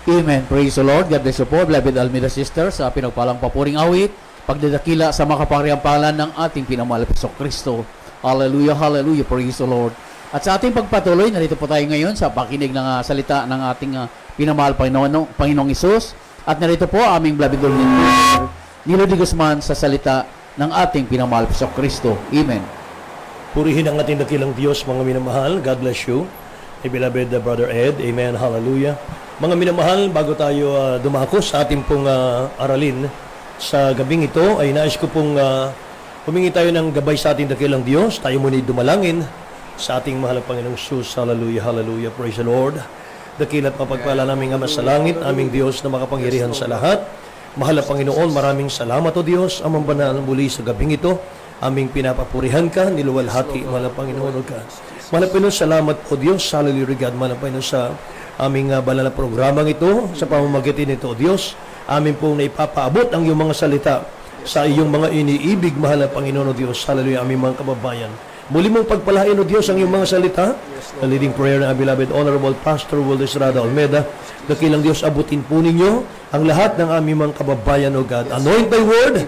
Amen. Praise the Lord. God bless you po, beloved Almeida sisters, sa pinagpalang papuring awit, pagdadakila sa makapangyarihang pangalan ng ating pinamahal na Kristo. Hallelujah, hallelujah. Praise the Lord. At sa ating pagpatuloy, narito po tayo ngayon sa pakinig ng salita ng ating pinamahal Panginoong Isus. At narito po aming beloved Nilo de Guzman sa salita ng ating pinamahal na Kristo. Amen. Purihin ang ating dakilang Diyos, mga minamahal. God bless you. Beloved Brother Ed. Amen. Hallelujah. Mga minamahal, bago tayo dumako sa ating pong aralin sa gabing ito, ay nais ko pong humingi tayo ng gabay sa ating dakilang Diyos. Tayo muna dumalangin sa ating mahal na Panginoong Jesus. Hallelujah, hallelujah. Praise the Lord. Dakilat mapagpala naming Ama sa langit, aming Diyos na makapangyarihan sa lahat. Mahal na Panginoon, maraming salamat o Diyos, amang banal muli sa gabing ito. Aming pinapapurihan ka, niluwalhati, mahal na Panginoon o God. Mahal na Panginoon, salamat o Diyos. Hallelujah, God. Mahal na Panginoon sa aming banal na programang ito, sa pamamagitan nito, O Diyos, amin pong naipapaabot ang iyong mga salita sa iyong mga iniibig, mahal na Panginoon, O Diyos. Hallelujah, aming mga kababayan. Muli mong pagpalain, O Diyos, ang iyong mga salita. The leading prayer ng beloved Honorable Pastor Will Estrada Almeida. Dakilang Diyos, abutin po ninyo ang lahat ng aming mga kababayan, O God. Anoint thy word.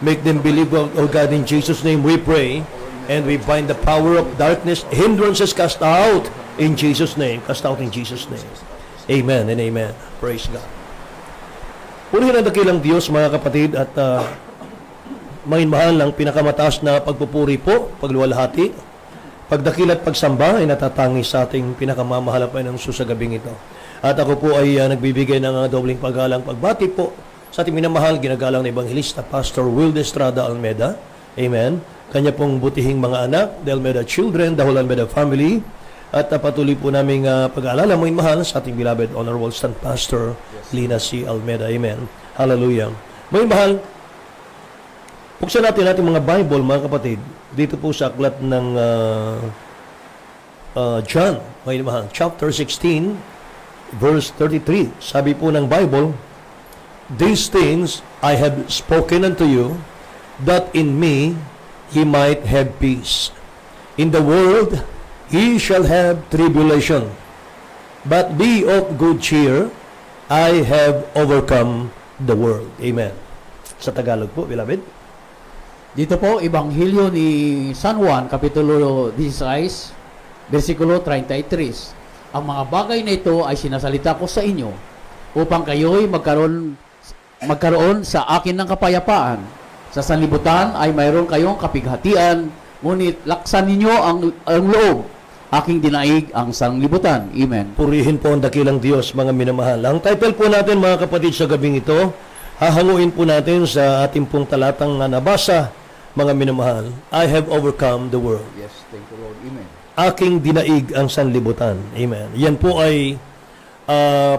Make them believe, O God, in Jesus' name we pray. And we bind the power of darkness, hindrances cast out in Jesus' name. Cast out in Jesus' name. Amen and amen. Praise God. Purihin ang dakilang Diyos, mga kapatid, at mahal ang pinakamataas na pagpupuri po, pagluwalhati, pagdakil at pagsamba ay natatangi sa ating pinakamamahal ng susagabing ito. At ako po ay nagbibigay ng dobling paggalang pagbati po sa ating minamahal, ginagalang na Evangelista, Pastor Will Estrada Almeida. Amen. Kanya pong butihing mga anak, the Almeida children, the whole Almeida family, at patuloy po namin pag-aalala mga mahal sa ating beloved Honorable Stand Pastor Lina C. Almeida. Amen. Hallelujah. Mga mahal, buksan natin ating mga Bible, mga kapatid, dito po sa aklat ng John, mga mahal, chapter 16, verse 33. Sabi po ng Bible, "These things I have spoken unto you, that in me ye might have peace. In the world ye shall have tribulation, but be of good cheer, I have overcome the world." Amen. Sa Tagalog po, beloved. Dito po, Ebanghelyo ni San Juan, Kapitulo 16, versikulo 33. Ang mga bagay na ito ay sinasalita ko sa inyo upang kayo'y magkaroon sa akin ng kapayapaan. Sa sanlibutan ay mayroon kayong kapighatian, ngunit laksan ninyo ang loob. Aking dinaig ang sanlibutan. Amen. Purihin po ang dakilang Diyos, mga minamahal. Ang title po natin, mga kapatid, sa gabing ito, hahanguin po natin sa ating pong talatang nabasa, mga minamahal. I have overcome the world. Yes, thank you Lord. Amen. Aking dinaig ang sanlibutan. Amen. Yan po ay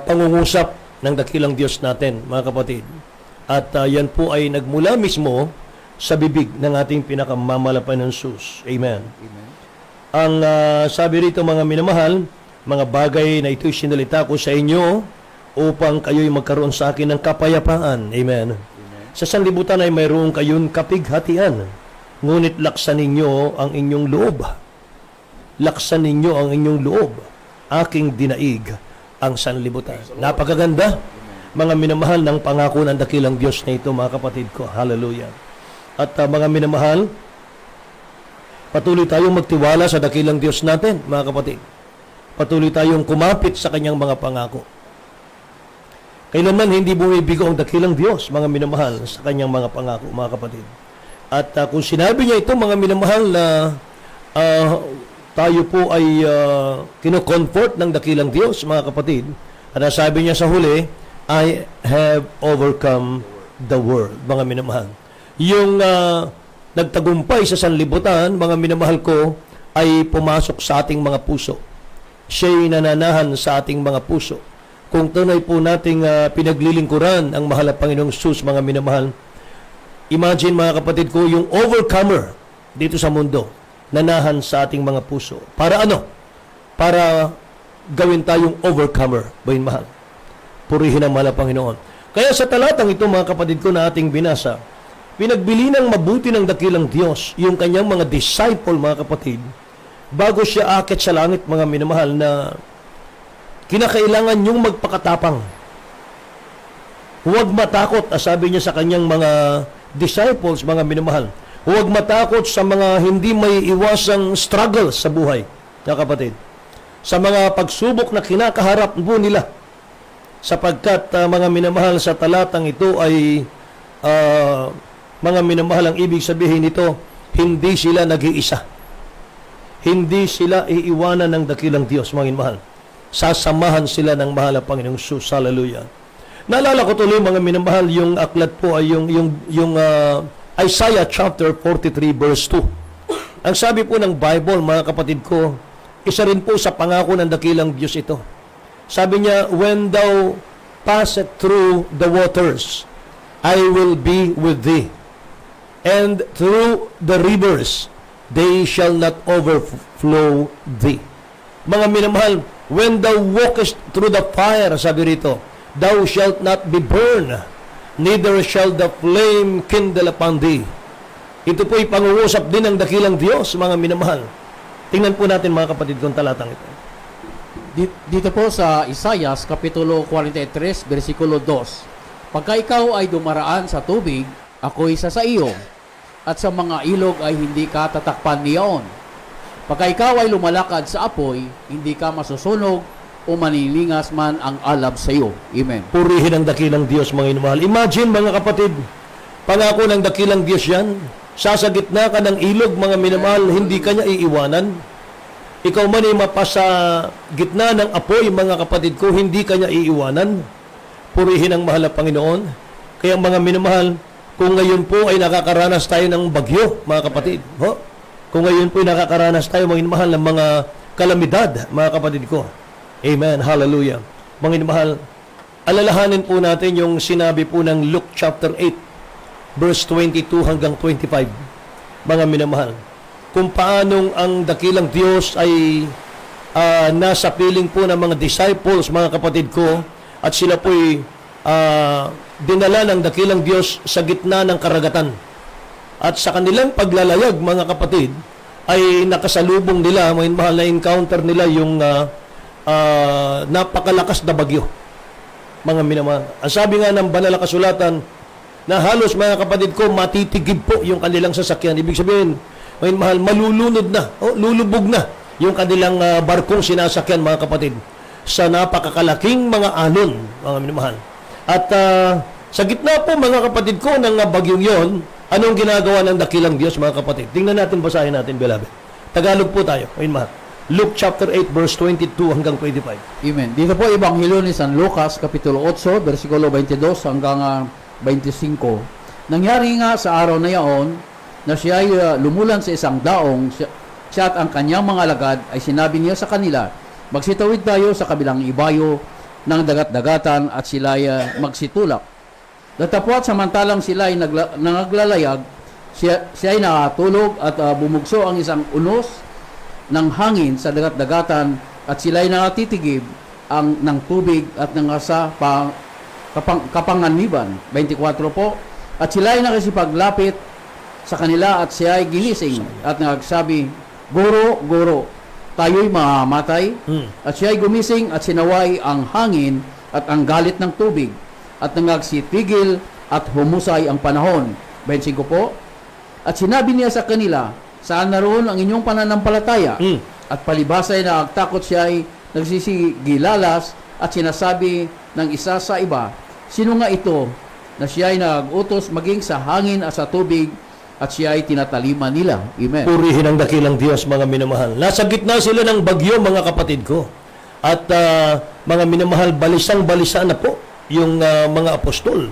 pangungusap ng dakilang Diyos natin, mga kapatid. At yan po ay nagmula mismo sa bibig ng ating pinakamamalapan ng Sus. Amen. Amen. Ang sabi rito, mga minamahal, mga bagay na ito'y sinalita ko sa inyo upang kayo'y magkaroon sa akin ng kapayapaan. Amen. Sa sanlibutan ay mayroon kayong kapighatian, ngunit laksan ninyo ang inyong loob. Laksan ninyo ang inyong loob. Aking dinaig ang sanlibutan. Napakaganda, mga minamahal, ng pangako ng dakilang Diyos na ito, mga kapatid ko. Hallelujah. At mga minamahal, patuloy tayong magtiwala sa dakilang Diyos natin, mga kapatid. Patuloy tayong kumapit sa kanyang mga pangako. Kailanman hindi bumibigo ang dakilang Diyos, mga minamahal, sa kanyang mga pangako, mga kapatid. At kung sinabi niya ito, mga minamahal, na tayo po ay kino-comfort ng dakilang Diyos, mga kapatid, at sabi niya sa huli, I have overcome the world, mga minamahal. Yung nagtagumpay sa sanlibutan, mga minamahal ko, ay pumasok sa ating mga puso. Siya'y nananahan sa ating mga puso. Kung tunay po nating pinaglilingkuran ang mahal na Panginoong Jesus, mga minamahal, imagine, mga kapatid ko, yung overcomer dito sa mundo, nanahan sa ating mga puso. Para ano? Para gawin tayong overcomer, bayin mahal. Purihin ang mahal na Panginoon. Kaya sa talatang ito, mga kapatid ko, na ating binasa, pinagbili ng mabuti ng dakilang Diyos yung kanyang mga disciple, mga kapatid, bago siya akit sa langit, mga minamahal, na kinakailangan yung magpakatapang Huwag matakot, sabi niya sa kanyang mga disciples, mga minamahal. Huwag matakot sa mga hindi may iwasang struggles sa buhay, mga kapatid. Sa mga pagsubok na kinakaharap po nila. Sapagkat mga minamahal, sa talatang ito ay mga minamahal, ang ibig sabihin nito, hindi sila nag-iisa. Hindi sila iiwanan ng dakilang Diyos, mga minamahal. Sasamahan sila ng mahal na Panginoong Jesus. Hallelujah. Naalala ko tuloy, mga minamahal, yung aklat po ay yung Isaiah chapter 43 verse 2. Ang sabi po ng Bible, mga kapatid ko, isa rin po sa pangako ng dakilang Diyos ito. Sabi niya, when thou passest through the waters, I will be with thee. And through the rivers, they shall not overflow thee. Mga minamahal, when thou walkest through the fire, sabi rito, thou shalt not be burned, neither shall the flame kindle upon thee. Ito po'y pangungusap din ng dakilang Diyos, mga minamahal. Tingnan po natin, mga kapatid, kung talatang ito. Dito po sa Isaias, Kapitulo 43, versikulo 2. Pagka ikaw ay dumaraan sa tubig, ako'y sa iyo, at sa mga ilog ay hindi ka tatakpan niyaon. Pagka ikaw ay lumalakad sa apoy, hindi ka masusunog, o manilingas man ang alab sa iyo. Amen. Purihin ang dakilang Diyos, mga inumahal. Imagine, mga kapatid, pangako ng dakilang Diyos yan. Sa gitna ka ng ilog, mga minamahal, hindi ka niya iiwanan. Ikaw man ay mapasa gitna ng apoy, mga kapatid ko, hindi ka niya iiwanan. Purihin ang mahal na Panginoon. Kaya mga minamahal, kung ngayon po ay nakakaranas tayo ng bagyo, mga kapatid, kung ngayon po ay nakakaranas tayo, mga minamahal, ng mga kalamidad, mga kapatid ko, amen, hallelujah. Mga mahal, alalahanin po natin yung sinabi po ng Luke chapter 8, verse 22 hanggang 25. Mga minamahal, kung paanong ang dakilang Diyos ay nasa piling po ng mga disciples, mga kapatid ko, at sila po'y dinala ng dakilang Diyos sa gitna ng karagatan. At sa kanilang paglalayag, mga kapatid, ay nakasalubong nila, mga mahal, na encounter nila yung napakalakas na bagyo, mga minamahal. Ang sabi nga ng banal na kasulatan, na halos, mga kapatid ko, matitigib po yung kanilang sasakyan. Ibig sabihin, mga mahal, malulunod na, lulubog na yung kanilang barkong sinasakyan, mga kapatid, sa napakakalaking mga alon, mga minamahal. At sa gitna po, mga kapatid ko, ng bagyong yon, anong ginagawa ng dakilang Diyos, mga kapatid? Tingnan natin, basahin natin, beloved. Tagalog po tayo, mga minamahal. Luke chapter 8, verse 22 hanggang 25. Amen. Dito po, Ebanghelyo ni San Lucas, Kapitulo 8, versikulo 22 hanggang 25. Nangyari nga sa araw na yaon, na siya ay lumulan sa isang daong, siya at ang kanyang mga alagad ay sinabi niya sa kanila, magsitawid tayo sa kabilang ibayo ng dagat-dagatan at sila ay magsitulak. Datapwat samantalang sila ay naglalayag, siya ay nakatulog at bumugso ang isang unos ng hangin sa dagat-dagatan at sila ay nakatitigib ng tubig at nangasa kapanganiban. 24 po. At sila ay nakasipaglapit sa kanila at siya ay ginising at nagsabi, Guro, Guro, tayo'y mamamatay. At siya ay gumising at sinaway ang hangin at ang galit ng tubig at nangagsitigil at humusay ang panahon. 25 po. At sinabi niya sa kanila, saan naroon ang inyong pananampalataya? At palibasay na agtakot siya ay nagsisigilalas at sinasabi ng isa sa iba, sino nga ito na siya ay nag-utos maging sa hangin at sa tubig at siya ay tinataliman nila? Amen. Purihin ang dakilang Diyos, mga minamahal. Nasa gitna sila ng bagyo, mga kapatid ko. At mga minamahal, balisang-balisa na po yung mga apostol.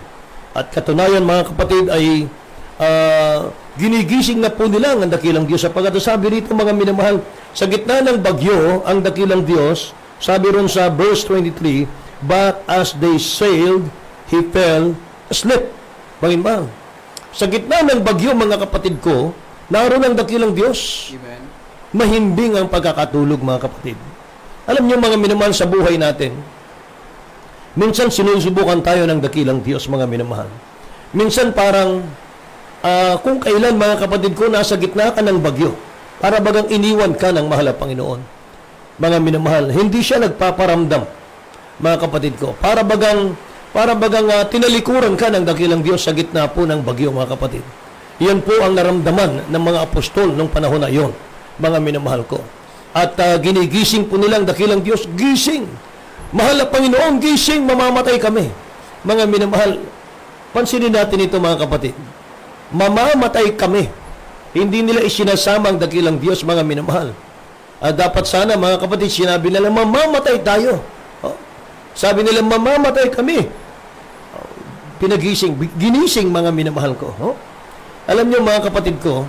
At katunayan, mga kapatid, ay ginigising na po nila ang dakilang Diyos. Sapagkat sabi rito, mga minamahal, sa gitna ng bagyo, ang dakilang Diyos, sabi ron sa verse 23, but as they sailed, he fell asleep. Mga minamahal, sa gitna ng bagyo, mga kapatid ko, naroon ang dakilang Diyos. Amen. Mahimbing ang pagkakatulog, mga kapatid. Alam niyo, mga minamahal, sa buhay natin, minsan sinusubukan tayo ng dakilang Diyos, mga minamahal. Minsan parang kung kailan, mga kapatid ko, nasa gitna ka ng bagyo, para bagang iniwan ka ng mahal na Panginoon. Mga minamahal, hindi siya nagpaparamdam, mga kapatid ko. Para bagang Para bagang tinalikuran ka ng dakilang Diyos sa gitna po ng bagyo, mga kapatid. Yan po ang naramdaman ng mga apostol nung panahon na iyon, mga minamahal ko. At ginigising po nilang dakilang Diyos, gising! Mahal na Panginoon, gising! Mamamatay kami. Mga minamahal, pansinin natin ito, mga kapatid. Mamamatay kami. Hindi nila isinasama ang dakilang Diyos, mga minamahal. Dapat sana, mga kapatid, sinabi nila, mamamatay tayo. Sabi nila, mamamatay kami. Ginising, mga minamahal ko. Alam niyo, mga kapatid ko,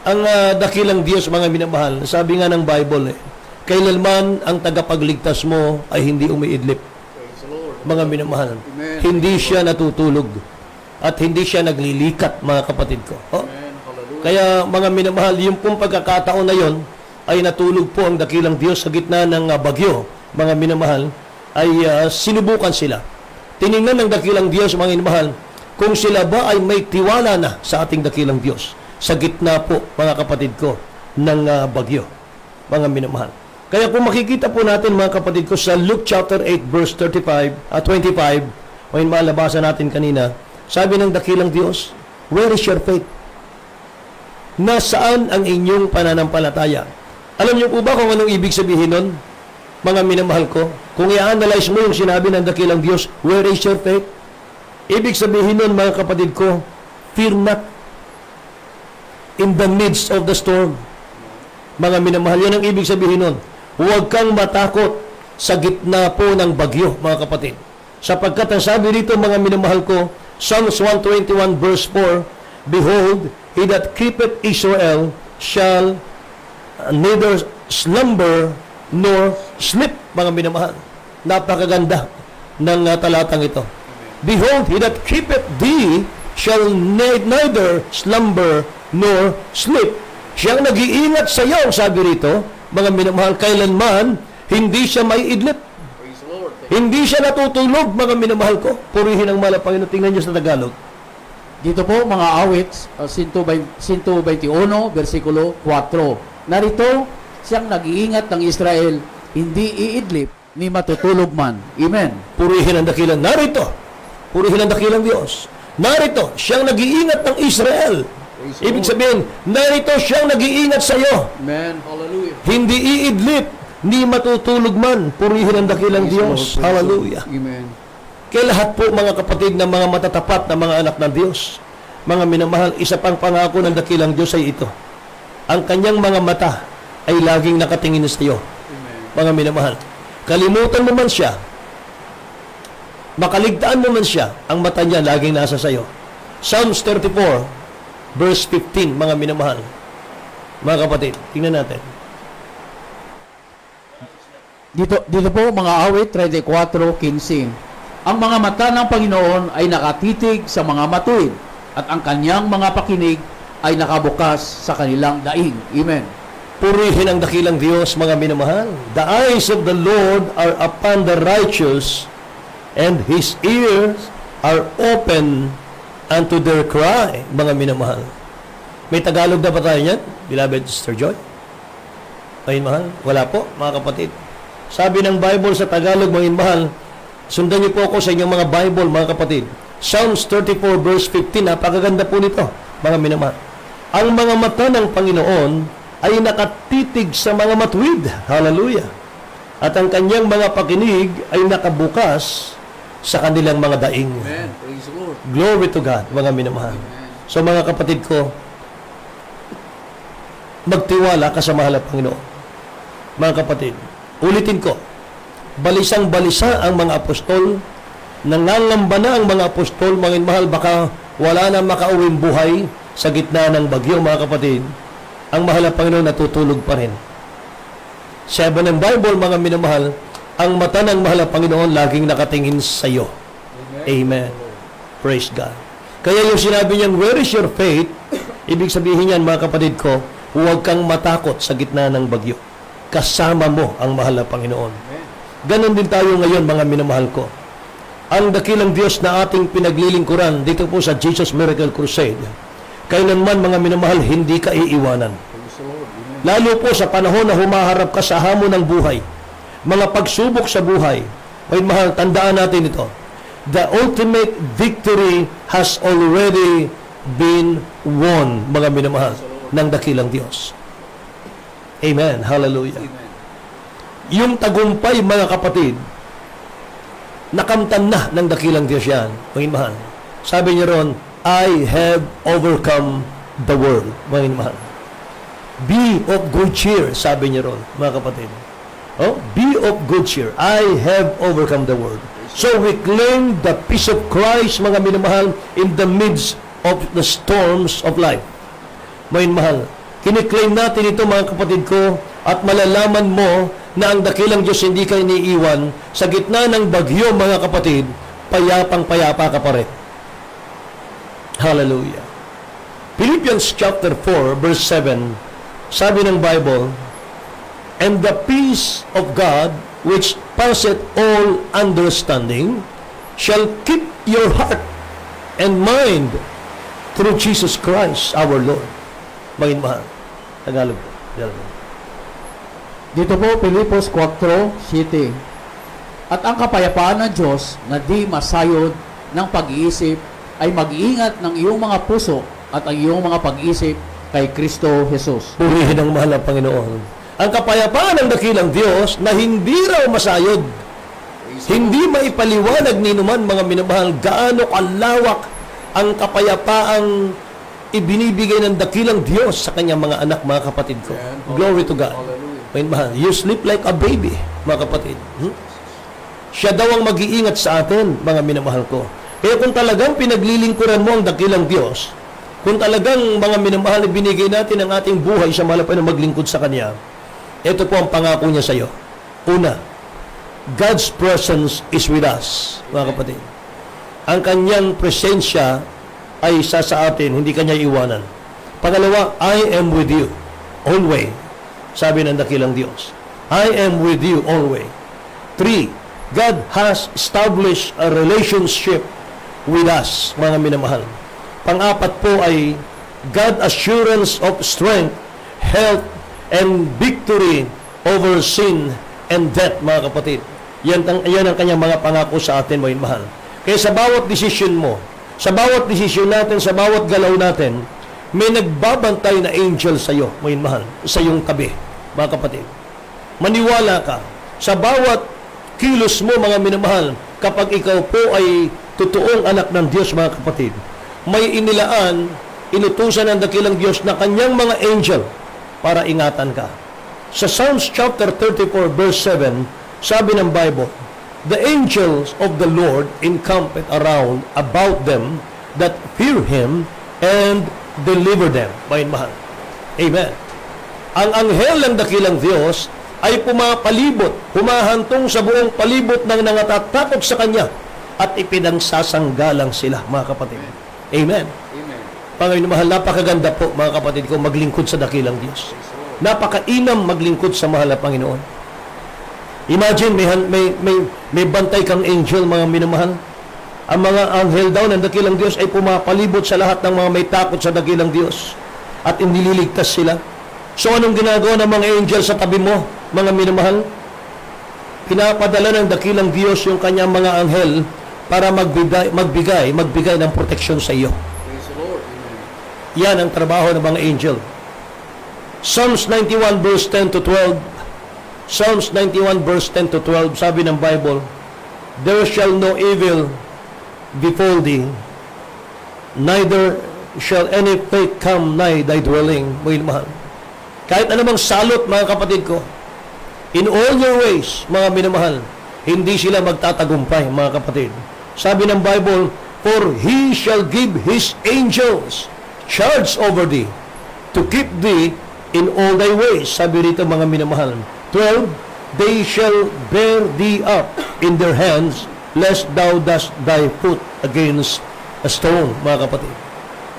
ang dakilang Diyos, mga minamahal, sabi nga ng Bible, kailanman ang tagapagligtas mo ay hindi umiidlip. Mga minamahal, hindi siya natutulog at hindi siya naglilikat, mga kapatid ko. Kaya, mga minamahal, yung pong pagkakataon na yon ay natulog po ang dakilang Diyos sa gitna ng bagyo, mga minamahal, ay sinubukan sila. Tiningnan ng dakilang Diyos, mga minamahal, kung sila ba ay may tiwala na sa ating dakilang Diyos sa gitna po, mga kapatid ko, ng bagyo, mga minamahal. Kaya kung makikita po natin, mga kapatid ko, sa Luke chapter 8 verse 25, o yung malabasan natin kanina, sabi ng dakilang Diyos, where is your faith? Nasaan ang inyong pananampalataya? Alam niyo po ba kung anong ibig sabihin nun, mga minamahal ko? Kung i-analyze mo yung sinabi ng dakilang Diyos, where is your faith? Ibig sabihin nun, mga kapatid ko, fear not in the midst of the storm. Mga minamahal, yan ang ibig sabihin nun. Huwag kang matakot sa gitna po ng bagyo, mga kapatid. Sapagkat ang sabi dito, mga minamahal ko, Psalms 121 verse 4, behold, he that keepeth Israel shall neither slumber nor sleep, mga minamahal. Napakaganda ng talatang ito. Behold, he that keepeth thee shall neither slumber nor sleep. Siyang nag-iingat sa iyo, sabi rito, mga minamahal, kailanman hindi siya may idlip. Hindi siya natutulog, mga minamahal ko. Purihin ang mahal na Panginoon. Tingnan niyo sa Tagalog. Dito po, mga awit, 121, versikulo 4. Narito, siyang nag-iingat ng Israel, hindi iidlip, ni matutulog man. Amen. Purihin ang dakilang. Narito, purihin ang dakilang Diyos. Narito, siyang nag-iingat ng Israel. Ibig sabihin, narito siyang nag-iingat sa iyo. Amen. Hallelujah. Hindi iidlip, ni matutulog man. Purihin ang dakilang Diyos. Hallelujah. Amen. Kaya lahat po, mga kapatid, na mga matatapat na mga anak ng Diyos, mga minamahal, isa pang pangako ng dakilang Diyos ay ito. Ang kanyang mga mata ay laging nakatingin sa iyo. Mga minamahal. Kalimutan mo man siya, makaligtaan mo man siya, ang mata niya laging nasa sa iyo. Psalms 34, verse 15, mga minamahal. Mga kapatid, tingnan natin. Dito po, mga awit, 34:15. Ang mga mata ng Panginoon ay nakatitig sa mga matuwid, at ang kanyang mga pakinig ay nakabukas sa kanilang daing. Amen. Purihin ang dakilang Diyos, mga minamahal. The eyes of the Lord are upon the righteous, and His ears are open unto their cry, mga minamahal. May Tagalog na ba tayo niyan? Beloved Sister Joy? Mga mahal? Wala po, mga kapatid. Sabi ng Bible sa Tagalog, mga mahal, sundan niyo po ako sa inyong mga Bible, mga kapatid. Psalms 34 verse 15, napakaganda po nito, mga minamahal. Ang mga mata ng Panginoon ay nakatitig sa mga matuwid. Hallelujah. At ang kanyang mga pakinig ay nakabukas sa kanilang mga daing. Amen. Praise the Lord. Glory to God, mga minamahal. So mga kapatid ko, magtiwala ka sa mahal na Panginoon. Mga kapatid, ulitin ko, balisang-balisa ang mga apostol, nangangamba na ang mga apostol, mga mahal, baka wala na makauwing buhay sa gitna ng bagyo, mga kapatid. Ang mahal na Panginoon natutulog pa rin. Sabi ng Bible, mga minamahal, ang mata ng mahal na Panginoon laging nakatingin sa iyo. Amen. Praise God. Kaya yung sinabi niyang, where is your faith? Ibig sabihin niyan, mga kapatid ko, huwag kang matakot sa gitna ng bagyo. Kasama mo ang mahal na Panginoon. Ganon din tayo ngayon, mga minamahal ko. Ang dakilang Diyos na ating pinaglilingkuran dito po sa Jesus Miracle Crusade, kailanman, mga minamahal, hindi ka iiwanan. Lalo po sa panahon na humaharap ka sa hamon ng buhay, mga pagsubok sa buhay, may mahal, tandaan natin ito. The ultimate victory has already been won, mga minamahal, ng dakilang Diyos. Amen. Hallelujah. Yung tagumpay, mga kapatid, nakamtan na ng dakilang Diyos yan, mga mahal. Sabi niya ron, I have overcome the world, mga mahal. Be of good cheer, sabi niya ron, mga kapatid. Oh, be of good cheer. I have overcome the world. So we claim the peace of Christ, mga minamahal, in the midst of the storms of life. Mga mahal, kiniklaim natin ito, mga kapatid ko, at malalaman mo na ang dakilang Diyos hindi ka iniiwan sa gitna ng bagyo, mga kapatid, payapang-payapa ka pa rin. Hallelujah. Philippians chapter 4, verse 7, sabi ng Bible, and the peace of God, which passeth all understanding, shall keep your heart and mind through Jesus Christ our Lord. Maging mahal. Tagalog. Dito po, Filipos 4:7. At ang kapayapaan ng Diyos na di masayod ng pag-iisip ay mag-iingat ng iyong mga puso at ang iyong mga pag-iisip kay Kristo Jesus. Purihin ang mahal ng Panginoon. Ang kapayapaan ng dakilang Diyos na hindi raw masayod, hindi maipaliwanag ni naman, mga minamahal, gaano kalawak ang kapayapaang ibinibigay ng dakilang Diyos sa kanyang mga anak, mga kapatid ko. Glory to God. Mahal, you sleep like a baby, mga kapatid. Siya daw ang mag-iingat sa atin, mga minamahal ko. Kaya kung talagang pinaglilingkuran mo ang dakilang Diyos, kung talagang, mga minamahal, binigay natin ang ating buhay sa malapay na maglingkod sa Kanya, ito po ang pangako niya sa iyo. Una, God's presence is with us, mga kapatid. Ang Kanyang presensya ay isa sa atin, hindi Kanya iwanan. Pangalawa, I am with you always, sabi ng dakilang Diyos. I am with you always. 3, God has established a relationship with us, mga minamahal. Pang-apat po ay God assurance of strength, health, and victory over sin and death, mga kapatid. Yan ang kanyang mga pangako sa atin, mga mahal. Kaya sa bawat desisyon mo, sa bawat desisyon natin, sa bawat galaw natin, may nagbabantay na angel sa iyo, mga mahal, sa iyong tabi, mga kapatid. Maniwala ka, sa bawat kilos mo, mga minamahal, kapag ikaw po ay totoong anak ng Diyos, mga kapatid, may inilaan, inutusan ng dakilang Diyos na kanyang mga angel para ingatan ka. Sa Psalms chapter 34 verse 7, sabi ng Bible, the angels of the Lord encampeth around about them that fear Him and deliver them. Bayin mahal. Amen. Ang anghel ng dakilang Diyos ay pumapalibot, humahantong sa buong palibot ng nangatatakot sa Kanya at ipinagsasanggalang sila, mga kapatid. Amen. Amen. Panginoon mahal, napakaganda po, mga kapatid ko, maglingkod sa dakilang Diyos. Napakainam maglingkod sa mahal na Panginoon. Imagine, may bantay kang angel, mga minamahal. Ang mga anghel daw ng dakilang Diyos ay pumapalibot sa lahat ng mga may takot sa dakilang Diyos at inililigtas sila. So, anong ginagawa ng mga angel sa tabi mo, mga minamahal? Pinapadala ng dakilang Diyos yung kanyang mga anghel para magbigay ng proteksyon sa iyo. Praise the Lord. Amen. Yan ang trabaho ng mga angel. Psalms 91 verse 10 to 12. Psalms 91 verse 10 to 12, sabi ng Bible, there shall no evil befall thee, neither shall any plague come nigh thy dwelling. Mga mahal. Kahit anumang salot, mga kapatid ko, in all your ways, mga minamahal, hindi sila magtatagumpay, mga kapatid. Sabi ng Bible, for He shall give His angels charge over thee, to keep thee in all thy ways. Sabi rito, mga minamahal. 12, they shall bear thee up in their hands, lest thou dash thy foot against a stone, mga kapatid.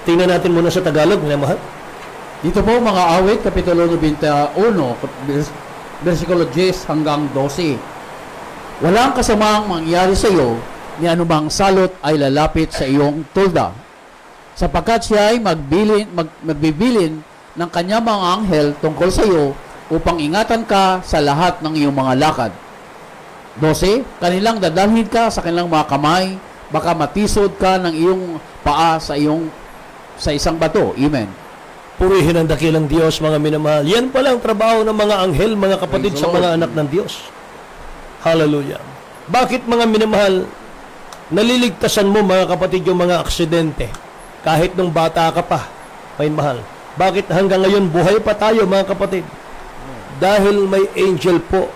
Tingnan natin muna sa Tagalog, minamahal. Dito po, mga awit, Kapitulo 91, versikulo 10 hanggang 12. Walang kasamaang mangyari sa iyo, ni anumang salot ay lalapit sa iyong tulda. Sapagkat siya ay magbibilin ng kanyang mga anghel tungkol sa iyo upang ingatan ka sa lahat ng iyong mga lakad. 12, kanilang dadalhin ka sa kanilang mga kamay baka matisod ka ng iyong paa sa isang bato. Amen. Purihin ang dakilang Diyos, mga minamahal. Yan pala ang trabaho ng mga anghel, mga kapatid, Praise sa the Lord. mga anak ng Diyos. Hallelujah. Bakit, mga minamahal, naliligtasan mo, mga kapatid, yung mga aksidente? Kahit nung bata ka pa, may mahal. Bakit hanggang ngayon buhay pa tayo, mga kapatid? Dahil may angel po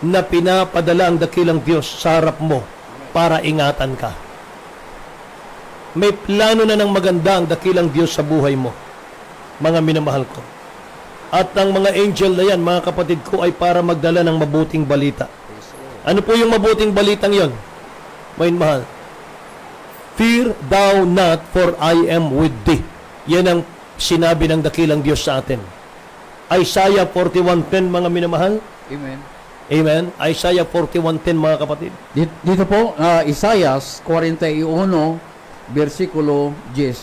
na pinapadala ang dakilang Diyos sa harap mo para ingatan ka. May plano na ng maganda ang dakilang Diyos sa buhay mo, mga minamahal ko. At ang mga angel na yan, mga kapatid ko, ay para magdala ng mabuting balita. Ano po yung mabuting balitang yon? Mga mahal. Fear thou not, for I am with thee. Yan ang sinabi ng dakilang Diyos sa atin. Isaiah 41:10, mga minamahal. Amen. Amen. Isaiah 41:10, mga kapatid. Dito po, Isaias 41, versikulo 10.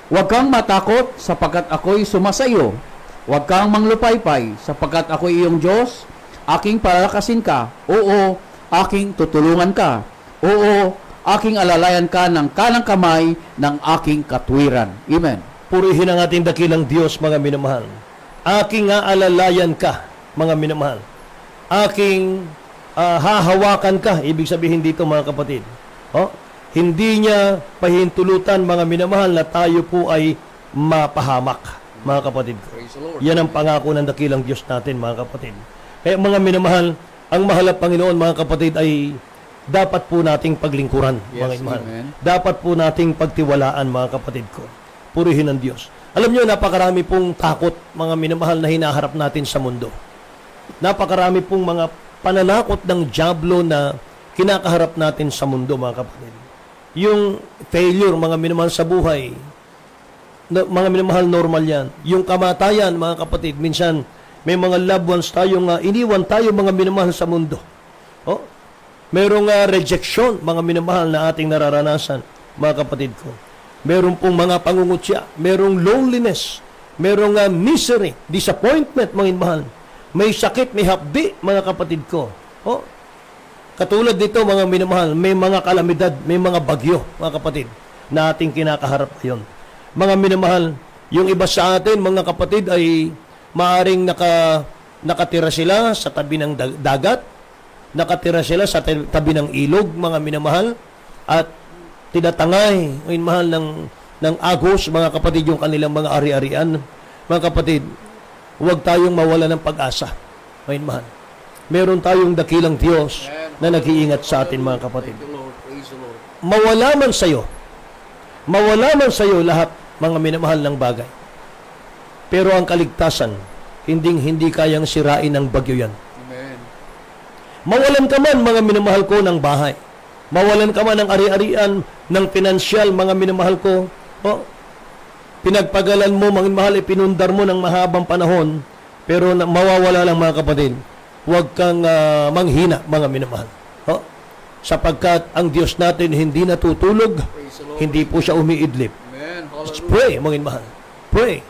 Huwag kang matakot sapagkat ako'y sumasayo. Huwag kang manglupaypay sapagkat ako'y iyong Diyos. Aking palakasin ka. Oo, aking tutulungan ka. Oo, aking alalayan ka ng kanang kamay ng aking katwiran. Amen. Purihin ang ating dakilang Diyos, mga minamahal. Aking aalalayan ka, mga minamahal. Aking hahawakan ka. Ibig sabihin dito, mga kapatid. Hindi niya pahintulutan, mga minamahal, na tayo po ay mapahamak, mga kapatid. Yan ang pangako ng dakilang Diyos natin, mga kapatid. Kaya, mga minamahal, ang mahal at Panginoon, mga kapatid, ay dapat po nating paglingkuran, mga minamahal. Dapat po nating pagtiwalaan, mga kapatid ko. Purihin ang Diyos. Alam niyo, napakarami pong takot, mga minamahal, na hinaharap natin sa mundo. Napakarami pong mga pananakot ng dyablo na kinakaharap natin sa mundo, mga kapatid. Yung failure, mga minamahal, sa buhay, mga minamahal, normal yan. Yung kamatayan, mga kapatid, minsan may mga loved ones tayong iniwan tayo, mga minamahal, sa mundo. Merong rejection, mga minamahal, na ating nararanasan, mga kapatid ko. Meron pong mga pangungutya, merong loneliness, merong misery, disappointment, mga minamahal. May sakit, may hapdi, mga kapatid ko. Katulad dito, mga minamahal, may mga kalamidad, may mga bagyo, mga kapatid, na ating kinakaharap ngayon. Mga minamahal, yung iba sa atin, mga kapatid, ay maaring nakatira sila sa tabi ng dagat, nakatira sila sa tabi ng ilog, mga minamahal, at tinatangay, mga minamahal, ng agos, mga kapatid, yung kanilang mga ari-arian. Mga kapatid, huwag tayong mawala ng pag-asa, mga minamahal. Meron tayong dakilang Diyos na nag-iingat sa atin, mga kapatid. Mawala man sa'yo lahat, mga minamahal, ng bagay. Pero ang kaligtasan, hindi kayang sirain ng bagyo yan. Amen. Mawalan ka man, mga minamahal ko, ng bahay. Mawalan ka man ng ari-arian, ng pinansyal, mga minamahal ko. Pinagpagalan mo, mga minamahal, ipinundar mo ng mahabang panahon, pero mawawala lang, mga kapatid. Huwag kang manghina, mga minamahal. Sapagkat ang Diyos natin hindi natutulog, hindi po siya umiidlip. Amen. Let's pray, mga minamahal. Pray.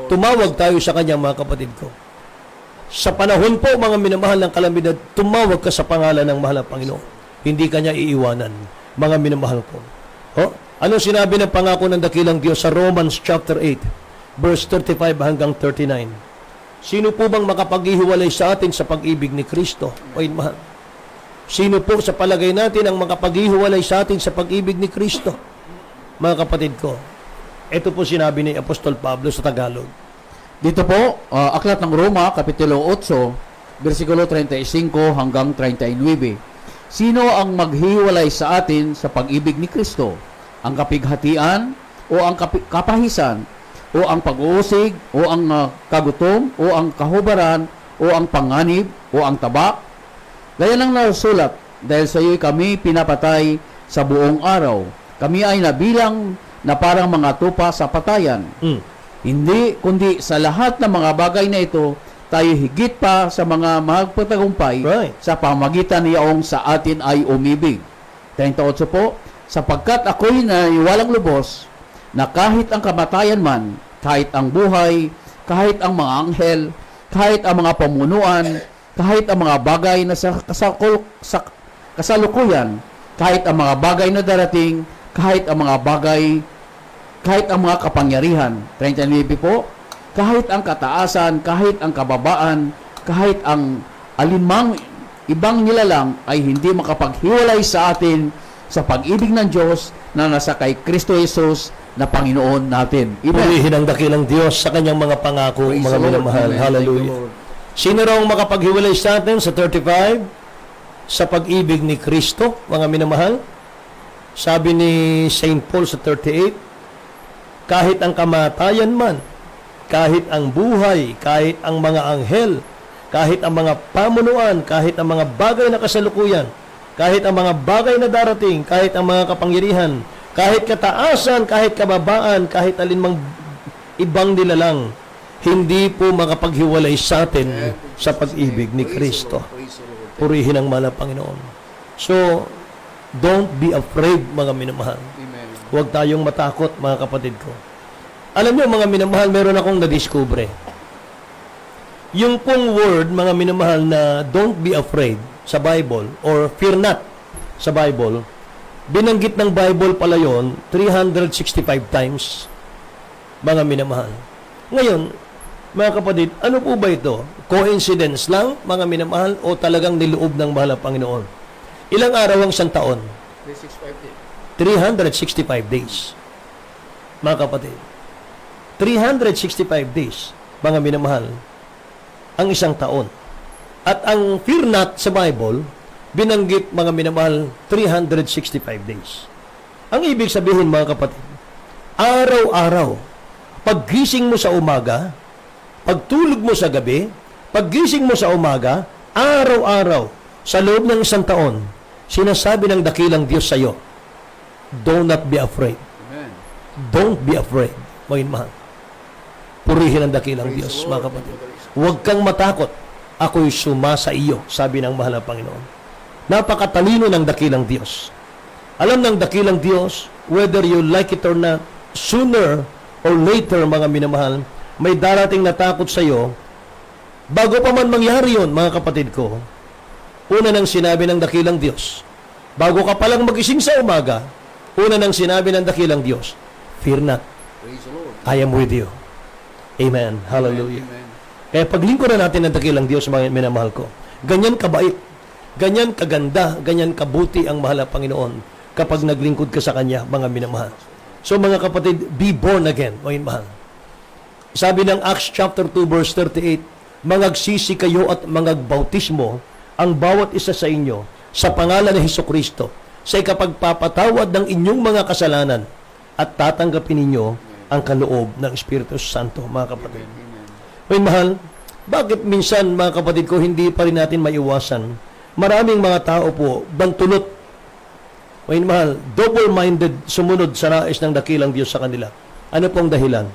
Tumawag tayo sa Kanya, mga kapatid ko. Sa panahon po, mga minamahal, ng kalamidad, tumawag ka sa pangalan ng mahal na Panginoon. Hindi Kanya iiwanan, mga minamahal ko. Anong sinabi ng pangako ng dakilang Diyos sa Romans chapter 8, verse 35 hanggang 39? Sino po bang makapaghihiwalay sa atin sa pag-ibig ni Kristo? Mahal. Sino po sa palagay natin ang makapaghihiwalay sa atin sa pag-ibig ni Kristo? Mga kapatid ko, ito po sinabi ni Apostol Pablo sa Tagalog. Dito po, Aklat ng Roma, Kapitulo 8, versikulo 35 hanggang 39. Sino ang maghiwalay sa atin sa pag-ibig ni Kristo? Ang kapighatian o ang kapahisan o ang pag-uusig o ang kagutom o ang kahubaran o ang panganib o ang tabak? Gaya ng nasulat, dahil sa iyo'y kami pinapatay sa buong araw. Kami ay nabilang na parang mga tupa sa patayan. Hindi, kundi sa lahat ng mga bagay na ito, tayo higit pa sa mga magpatagumpay sa pamagitan niyaong sa atin ay umibig. 38 po, sapagkat ako'y naniwalang lubos na kahit ang kamatayan man, kahit ang buhay, kahit ang mga anghel, kahit ang mga pamunuan, kahit ang mga bagay na kasalukuyan, kahit ang mga bagay na darating, kahit ang mga kapangyarihan. 39 po, kahit ang kataasan, kahit ang kababaan, kahit ang alinmang ibang nilalang ay hindi makapaghiwalay sa atin sa pag-ibig ng Diyos na nasa kay Kristo Jesus na Panginoon natin. Amen. Purihin ang dakilang Diyos sa kanyang mga pangako, Praise mga the Lord. minamahal. Amen. Hallelujah. Thank you, Lord. Sino raw ang makapaghiwalay sa atin sa 35? Sa pag-ibig ni Kristo, mga minamahal. Sabi ni St. Paul sa 38, kahit ang kamatayan man, kahit ang buhay, kahit ang mga anghel, kahit ang mga pamunuan, kahit ang mga bagay na kasalukuyan, kahit ang mga bagay na darating, kahit ang mga kapangyarihan, kahit kataasan, kahit kababaan, kahit alinmang ibang nilalang, hindi po makapaghiwalay sa atin sa pag-ibig ni Kristo. Purihin ang mahal na Panginoon. So, don't be afraid, mga minamahal. Huwag tayong matakot, mga kapatid ko. Alam niyo, mga minamahal, meron akong nadiskubre. Yung pong word, mga minamahal, na don't be afraid sa Bible, or fear not sa Bible, binanggit ng Bible pala yon 365 times, mga minamahal. Ngayon, mga kapatid, ano po ba ito? Coincidence lang, mga minamahal, o talagang niloob ng mahal na Panginoon? Ilang araw ang isang taon? 365 days. Mga kapatid, 365 days, mga minamahal, ang isang taon. At ang fear not sa Bible, binanggit, mga minamahal, 365 days. Ang ibig sabihin, mga kapatid, araw-araw, paggising mo sa umaga, pagtulog mo sa gabi, paggising mo sa umaga, araw-araw, sa loob ng isang taon, sinasabi ng dakilang Diyos sa iyo, do not be afraid. Amen. Don't be afraid, mga mahal. Purihin ang dakilang Diyos, mga kapatid. Huwag kang matakot. Ako'y sumasa iyo, sabi ng mahal na Panginoon. Napakatalino ng dakilang Diyos. Alam ng dakilang Diyos, whether you like it or not, sooner or later, mga minamahal, may darating na takot sa iyo. Bago pa man mangyari yun, mga kapatid ko, una nang sinabi ng dakilang Diyos, bago ka palang magising sa umaga, una nang sinabi ng dakilang Diyos, fear not, I am with you. Amen. Hallelujah. Amen. Kaya paglingkuran natin ng dakilang Diyos, mga minamahal ko, ganyan kabait, ganyan kaganda, ganyan kabuti ang mahal na Panginoon kapag naglingkod ka sa Kanya, mga minamahal. So mga kapatid, be born again, mga minamahal. Sabi ng Acts chapter 2 verse 38, mangagsisi kayo at mangagbautismo ang bawat isa sa inyo sa pangalan ni Hesukristo sa ikapagpapatawad ng inyong mga kasalanan at tatanggapin ninyo ang kaloob ng Espiritu Santo, mga kapatid. May mahal, bakit minsan, mga kapatid ko, hindi pa rin natin maiwasan? Maraming mga tao po, bantulot, may mahal, double-minded, sumunod sa nais ng dakilang Diyos sa kanila. Ano pong dahilan?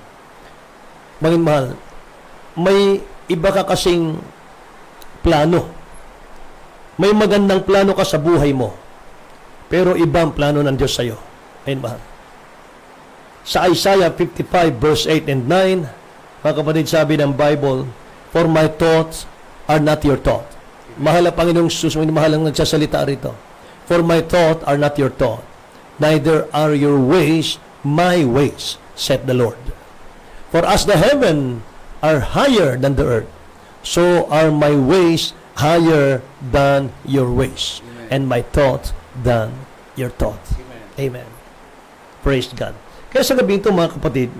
Mga mahal, may iba ka kasing plano. May magandang plano ka sa buhay mo, pero ibang plano ng Diyos sa iyo. May mahal. Sa Isaiah 55 verse 8 and 9, mga kapatid, sabi ng Bible, for my thoughts are not your thought. Mahal na Panginoong Jesus, mahal ang nagsasalita rito. For my thoughts are not your thought, neither are your ways my ways, said the Lord. For as the heaven are higher than the earth, so are my ways higher than your ways, and my thoughts than your thoughts. Amen. Praise God. Kaya sa gabi ito, mga kapatid,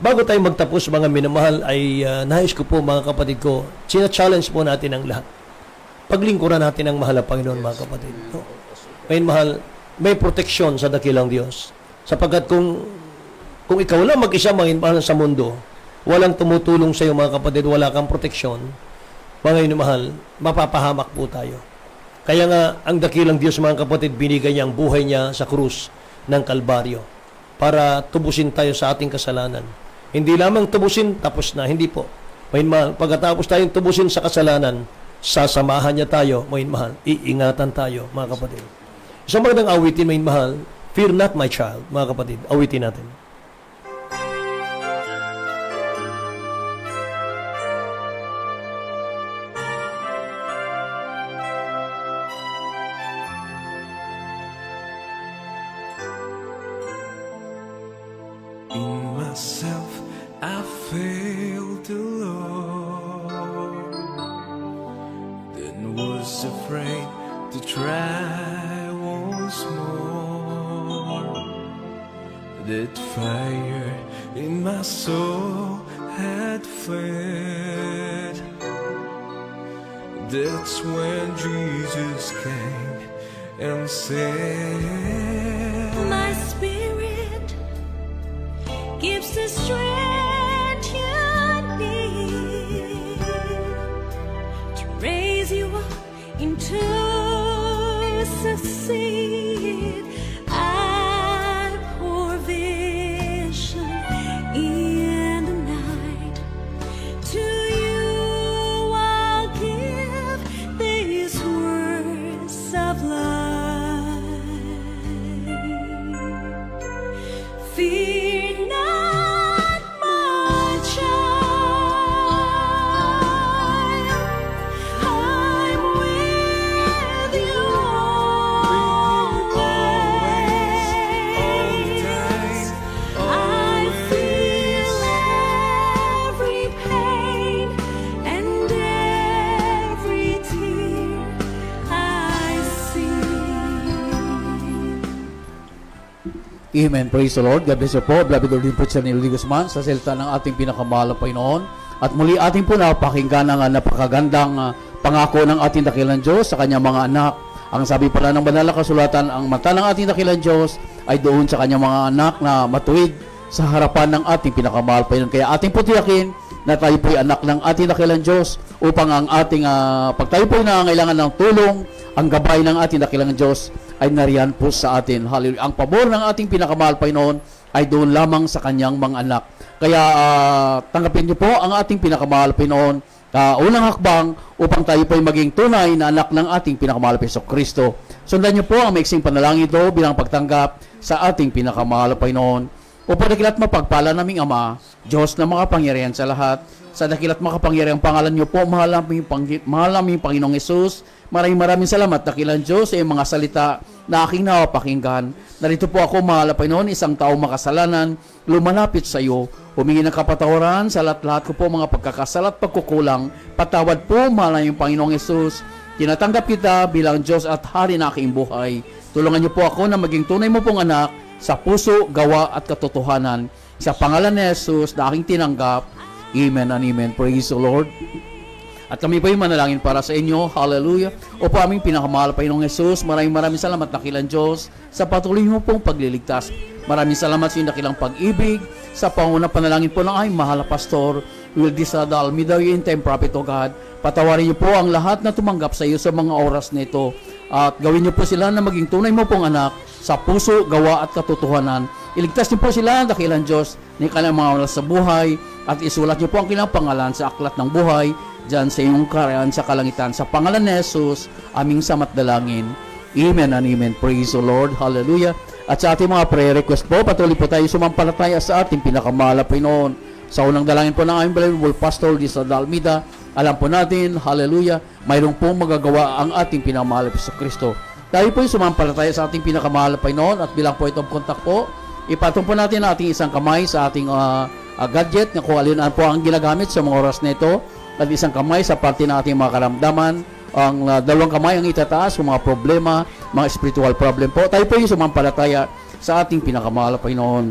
bago tayo magtapos, mga minamahal, ay nais ko po, mga kapatid ko, sina-challenge po natin ang lahat. Paglingkuran natin ang mahal na Panginoon, mga kapatid. No? Ngayon, mahal, may proteksyon sa dakilang Diyos. Sapagkat kung ikaw lang mag-isa, mga mahal, sa mundo, walang tumutulong sa iyo, mga kapatid, wala kang proteksyon, mga minamahal, mapapahamak po tayo. Kaya nga, ang dakilang Diyos, mga kapatid, binigay niya ang buhay niya sa krus ng Kalbaryo para tubusin tayo sa ating kasalanan. Hindi lamang tubusin, tapos na. Hindi po. May mahal, pagkatapos tayong tubusin sa kasalanan, sasamahan niya tayo, may mahal, iingatan tayo, mga kapatid. Isang magandang awitin, may mahal, fear not my child, mga kapatid. Awitin natin. myself, I failed the Lord. Then was afraid to try once more. That fire in my soul had fled. That's when Jesus came and said, My spirit gives the strength you need to raise you up into succeed. I pour vision in the night. To you I'll give these words of life. Fear not, my child. I'm with you always. I feel every pain and every tear I see. Amen. Praise the Lord. God bless you po. Beloved Lord din po siya ni Lily Guzman sa salita ng ating pinakamahal na Panginoon. At muli ating po napakinggan ang napakagandang pangako ng ating dakilang Diyos sa kanyang mga anak. Ang sabi pala ng banal na kasulatan, ang mata ng ating dakilang Diyos ay doon sa kanyang mga anak na matuwid sa harapan ng ating pinakamahal Panginoon. Kaya ating po tiyakin na tayo po ay anak ng ating dakilang Diyos upang ang ating pag tayo po ay nangangailangan ng tulong, ang gabay ng ating dakilang Diyos ay nariyan po sa atin. Hallelujah. Ang pabor ng ating pinakamahal Panginoon ay doon lamang sa kanyang mga anak. Kaya tanggapin niyo po ang ating pinakamahal Panginoon, unang hakbang upang tayo po ay maging tunay na anak ng ating pinakamahal Hesus Kristo. Sundan niyo po ang maiksing panalangin ito bilang pagtanggap sa ating pinakamahal Panginoon. Upang dakilat mapagpala naming Ama, Diyos na makapangyarihan sa lahat, sa dakilat makapangyarihang pangalan niyo po, mahal naming Panginoong Hesus. Maraming salamat, dakilang Diyos, sa iyong mga salita na aking napakinggan. Narito po ako, mahal na Panginoon, isang taong makasalanan, lumalapit sa iyo, humingi ng kapatawaran sa lahat ko po mga pagkakasala at pagkukulang. Patawad po, mahal na iyong Panginoong Hesus. Tinatanggap kita bilang Diyos at Hari na aking buhay. Tulungan niyo po ako na maging tunay mo pong anak sa puso, gawa at katotohanan. Sa pangalan ni Hesus na aking tinanggap. Amen and amen. Praise the Lord. At kami po yung manalangin para sa inyo. Hallelujah. O po aming pinakamahal Panginoong Hesus, maraming salamat dakilang Diyos sa patuloy mo pong pagliligtas. Maraming salamat sa iyong dakilang pag-ibig. Sa pangunang panalangin po ng aming mahal na pastor, Wildisa Dalmida, yung time prophet o God. Patawarin niyo po ang lahat na tumanggap sa iyo sa mga oras na ito. At gawin niyo po sila na maging tunay mo pong anak sa puso, gawa at katotohanan. Iligtas niyo po sila dakilang Diyos ni kanilang mga oras sa buhay. At isulat niyo po ang kanilang pangalan sa aklat ng buhay diyan sa iyong karayaan sa kalangitan. Sa pangalan ni Jesus, aming samat dalangin. Amen and amen. Praise the Lord. Hallelujah. At sa ating mga prayer request po, patuloy po tayo sumampalataya sa ating pinakamahal na Panginoon. Sa unang dalangin po ng aming Bible Pastor Lisa Dalmida, alam po natin, hallelujah, mayroong pong magagawa ang ating pinakamahal na Hesus Kristo. Tayo po yung sumampalataya sa ating pinakamahal na Panginoon at bilang po itong kontak po, ipatong po natin ang ating isang kamay sa ating gadget na kung alin po ang ginagamit sa mga oras na ito. At isang kamay sa parte ng ating mga karamdaman, ang dalawang kamay ang itataas kung mga problema, mga spiritual problem po. Tayo po yung sumampalataya sa ating pinakamahal na Panginoon.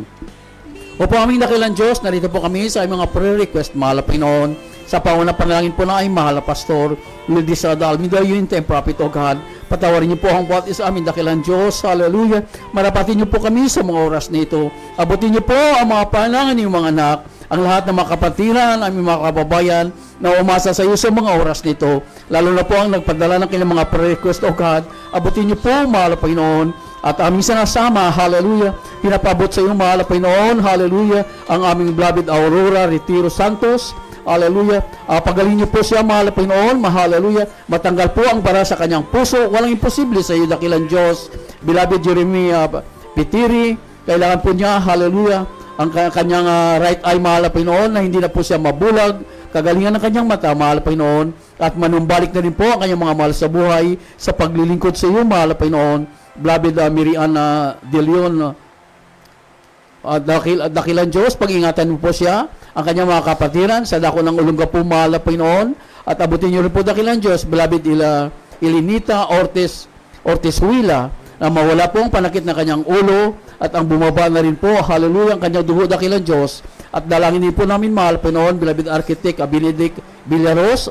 O po aming dakilang Diyos, narito po kami sa aming mga prayer request, mahal na Panginoon. Sa pangunang panalangin po na aming mahal na pastor, Lildisa Dalmida, yung time prophet o God. Patawarin niyo po ang bawat isa aming dakilang Diyos. Hallelujah. Marapatin niyo po kami sa mga oras na ito. Abutin niyo po ang mga panalangin ng mga anak, ang lahat ng mga kapatiran, aming mga kababayan, na umasa sa iyo sa mga oras nito. Lalo na po ang nagpadala ng kanilang mga prayer request, O God. Abutin niyo po, mahal na Panginoon. At aming sinasama, hallelujah, pinapabot sa iyo, mahal na Panginoon, hallelujah, ang aming beloved Aurora Retiro Santos, hallelujah. Pagaling niyo po siya, mahal na Panginoon, hallelujah. Matanggal po ang bara sa kanyang puso. Walang imposible sa iyo, dakilang Diyos. Beloved Jeremiah Pitiri, kailangan po niya, hallelujah, ang kanyang right eye, mahal na Panginoon, na hindi na po siya mabulag. Kagalingan ng kanyang mata, mahal na Panginoon, at manumbalik na rin po ang kanyang mga mahal sa buhay sa paglilingkod sa iyo, mahal na Panginoon. Beloved Miriana De Leon dakilang Diyos, pag-ingatan mo po siya, ang kanyang mga kapatiran, sa dako ng ulungga po, mahal na Panginoon, at abutin niyo rin po dakilang Diyos, beloved Elinita Ortiz Huila, na mawala po ang panakit ng kanyang ulo, at ang bumaba na rin po, hallelujah, ang kanyang dugo dakilang Diyos, at dalangin din po namin, mahal Panginoon, beloved Architect Benedict Villaros,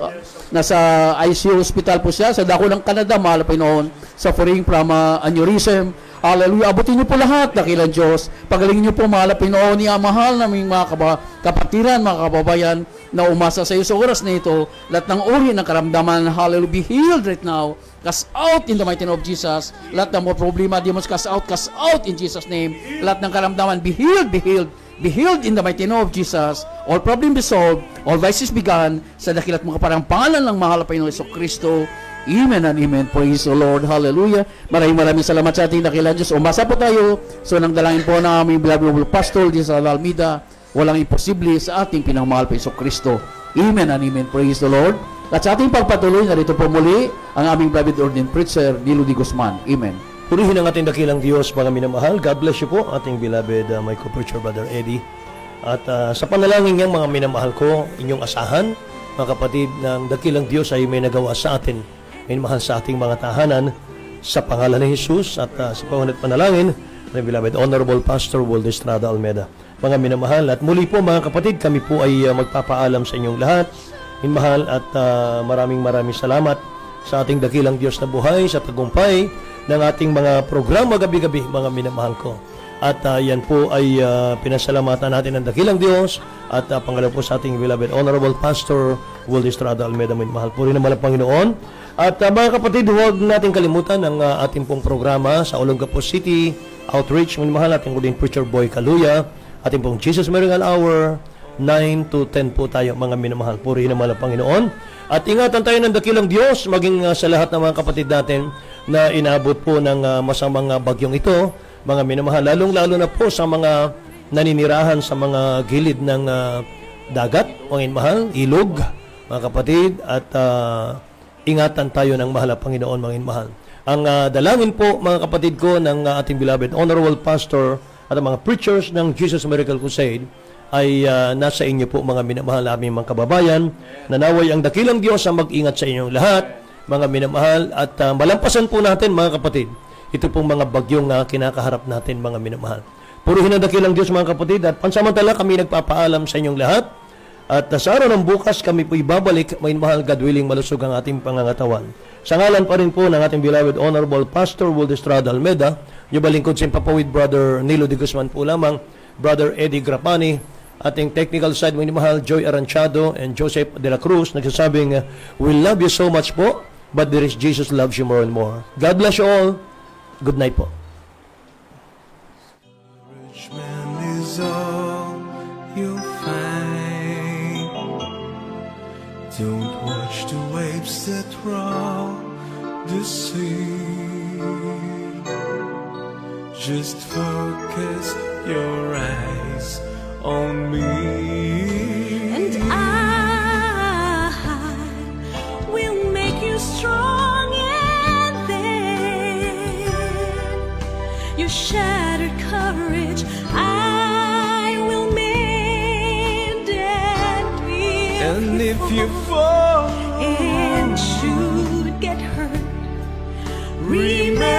nasa ICU hospital po siya, sa dako ng Canada, mahal Panginoon, suffering from aneurysm. Hallelujah. Abutin niyo po lahat, dakilang Diyos. Pagalingin niyo po, mahal na Pinoon, niya mahal naming mga kapatiran, mga kababayan, na umasa sa iyo sa oras na ito. Lahat ng uri ng karamdaman, hallelujah, be healed right now. Cast out in the mighty name of Jesus. Lahat ng mga problema, demons, cast out in Jesus' name. Lahat ng karamdaman, be healed, be healed. Be healed in the mighty name of Jesus. All problems be solved. All vices be gone. Sa dakilat mga parang pangalan ng mahal na Panginoon Hesus Kristo. Amen and amen. Praise the Lord. Hallelujah. Maraming salamat sa ating dakilang Diyos. Umasa po tayo. So, nang dalangin po na aming beloved pastor di sa Almeida, walang imposible sa ating pinamahal pa Hesus Kristo. Amen and amen. Praise the Lord. At sa ating pagpatuloy, narito po muli ang aming beloved ordained preacher, Nilo D. Guzman. Amen. Purihin ang ating dakilang Diyos, mga minamahal. God bless you po, ating beloved my co-preacher, Brother Eddie. At sa panalangin niyang mga minamahal ko, inyong asahan, mga kapatid, ng dakilang Diyos ay may nagawa sa atin, minamahal sa ating mga tahanan, sa pangalan ni Jesus at sa pangunat panalangin ng beloved Honorable Pastor Waldo Estrada Almeida. Mga minamahal, at muli po mga kapatid, kami po ay magpapaalam sa inyong lahat, minamahal, at maraming salamat sa ating dakilang Diyos na buhay, sa tagumpay ng ating mga programa gabi-gabi, mga minamahal ko. At yan po ay pinasalamatan natin ng dakilang Diyos at pangalawa po sa ating beloved Honorable Pastor Waldo Estrada Almeida. Mahal po rin naman ang Panginoon. At mga kapatid, huwag natin kalimutan ang ating pong programa sa Olongapo City Outreach. Mahal ating po din Preacher Boy Kaluya, ating pong Jesus Miracle Hour, 9 to 10 po tayo, mga minamahal. Puri naman ang Panginoon. At ingatan tayo ng dakilang Diyos, maging sa lahat ng mga kapatid natin na inaabot po ng masamang bagyong ito, mga minamahal, lalong-lalo na po sa mga naninirahan sa mga gilid ng dagat, mga minamahal, ilog, mga kapatid, at ingatan tayo ng mahal na Panginoon, mga minamahal. Ang dalangin po, mga kapatid ko, ng ating beloved Honorable Pastor at ang mga preachers ng Jesus Miracle Crusade ay nasa inyo po, mga minamahal aming mga kababayan. Nanaway ang dakilang Diyos ang mag-ingat sa inyong lahat, mga minamahal, at malampasan po natin, mga kapatid, ito pong mga bagyong kinakaharap natin, mga minamahal. Purihin ang dakilang Diyos, mga kapatid, at pansamantala kami nagpapaalam sa inyong lahat. At sa araw ng bukas, kami po ibabalik, mga minamahal, God willing, malusog ang ating pangangatawan. Sa ngalan pa rin po ng ating beloved Honorable Pastor Waldo Estrada Almeida, yung balingkod sa Papawid, Brother Nilo D. Guzman po lamang, Brother Eddie Grapani, ating technical side, mga minamahal, Joy Aranchado and Joseph De La Cruz, nagsasabing, we love you so much po, but there is Jesus loves you more and more. God bless you all. Good night po. Rich man is all you'll find. Don't watch the waves that roll the sea. Just focus your eyes on me. And I will make you strong, and then your shattered courage I will mend and build. And if you fall and should get hurt, remember